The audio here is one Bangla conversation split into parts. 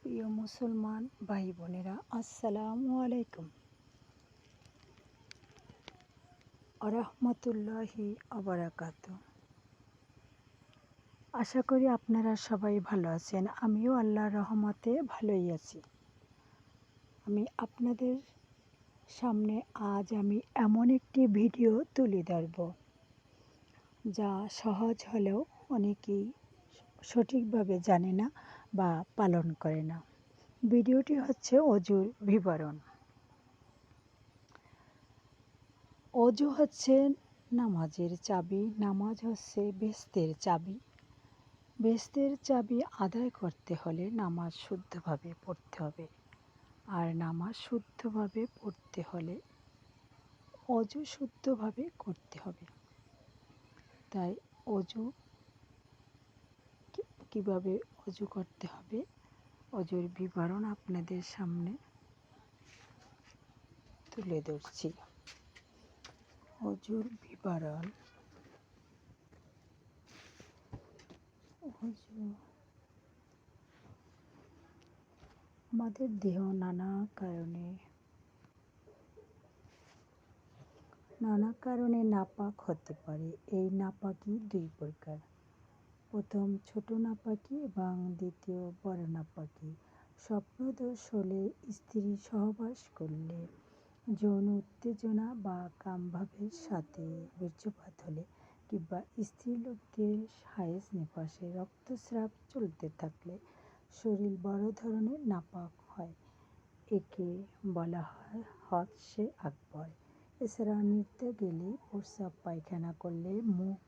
প্রিয় মুসলমান ভাই বোনেরা, আসসালামু আলাইকুম আরহামতুল্লাহি আবারাকাতু। আশা করি আপনারা সবাই ভালো আছেন। আমিও আল্লাহর রহমতে ভালোই আছি। আমি আপনাদের সামনে আজ এমন একটি ভিডিও তুলে ধরব যা সহজ হলেও অনেকেই সঠিকভাবে জানে না বা পালন করে না। ভিডিওটি হচ্ছে অজুর বিবরণ। অজু হচ্ছে নামাজের চাবি। নামাজ হচ্ছে বেহেশতের চাবি। বেহেশতের চাবি আদায় করতে হলে নামাজ শুদ্ধভাবে পড়তে হবে, আর নামাজ শুদ্ধভাবে পড়তে হলে অজু শুদ্ধভাবে করতে হবে। তাই অজু কিভাবে অজু করতে হবে, অজুর বিবরণ আপনাদের সামনে তুলে ধরছি। অজুর বিবরণ। অজু আমাদের দেহ নানা কারণে নাপাক হতে পারে। এই নাপাকি দুই প্রকার। প্রথম ছোট নাপাকি এবং দ্বিতীয় বড় নাপাকি। স্বপ্নদোষ হলে, স্ত্রী সহবাস করলে, যৌন উত্তেজনা বা কামভাবের সাথে বীর্যপাত হলে, কিংবা স্ত্রীলোকদের হায়েজ নিফাসে রক্তস্রাব চলতে থাকলে শরীর বড় ধরনের নাপাক হয়। একে বলা হয় হদসে আকবর। এছাড়া নিতে গেলে, প্রস্রাব পায়খানা করলে, মুখ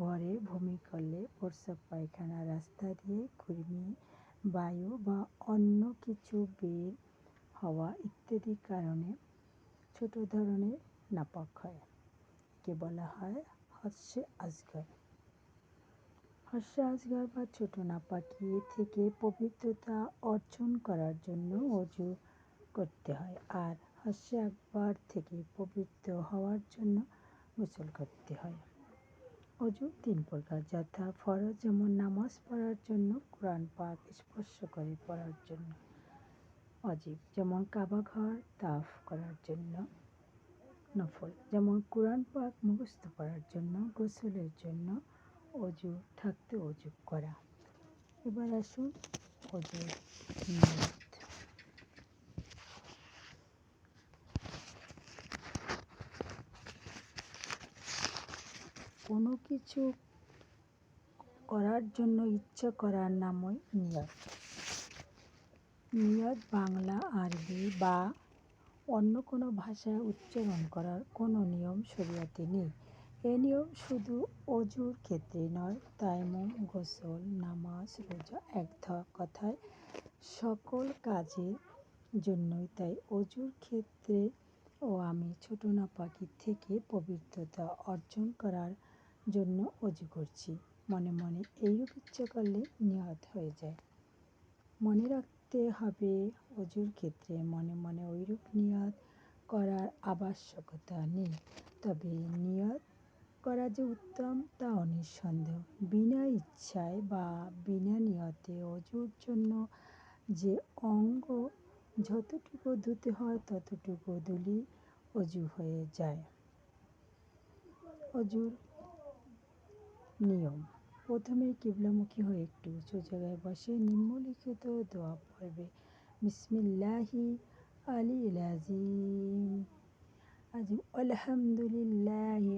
ভরে বমি করলে, প্রস্রাব পায়খানা রাস্তা দিয়ে কৃমি, বায়ু বা অন্য কিছু বের হওয়া ইত্যাদি কারণে ছোট ধরনের নাপাক হয়। একে বলা হয় হদসে আসগর। হদসে আসগর বা ছোট নাপাকি থেকে পবিত্রতা অর্জন করার জন্য অজু করতে হয়, আর হদসে আকবর থেকে পবিত্র হওয়ার জন্য গোসল করতে হয়। অজু তিন প্রকার, যথা ফরজ যেমন নামাজ পড়ার জন্য, কোরআন পাক স্পর্শ করে পড়ার জন্য, ওয়াজিব যেমন কাবা ঘর তাওয়াফ করার জন্য, নফল যেমন কোরআন পাক মুখস্থ করার জন্য, গোসলের জন্য অজু থাকতে অজু করা। এবার আসুন অজুর নিয়ত। কোনো কিছু করার জন্য ইচ্ছা করার নামই নিয়ত। নিয়ত বাংলা, আরবি বা অন্য কোনো ভাষায় উচ্চারণ করার কোনো নিয়ম শরীয়তে নেই। এ নিয়ম শুধু অজুর ক্ষেত্রে নয়, তায়াম্মুম, গোসল, নামাজ, রোজা, এক কথায় সকল কাজের জন্যই। তাই অজুর ক্ষেত্রে আমি ছোট নাপাকি থেকে পবিত্রতা অর্জন করার জন্য অজু করছি। মনে মনে এইরূপ ইচ্ছা করলে নিয়ত হয়ে যায়। মনে রাখতে হবে, অজুর ক্ষেত্রে মনে মনে ওইরূপ নিয়ত করার আবশ্যকতা নেই। তবে নিয়ত করা যে উত্তম তা অনিঃসন্দেহ। বিনা ইচ্ছায় বা বিনা নিয়তে অজুর জন্য যে অঙ্গ যতটুকু ধুতে হয় ততটুকু ধুলেই অজু হয়ে যায়। অজুর নিয়ম। প্রথমে কিবলামুখী হয়ে একটু উঁচু জায়গায় বসে নিম্নলিখিত দোয়া পড়বে। বিসমিল্লাহি আলিল আযীম আলহামদুলিল্লাহি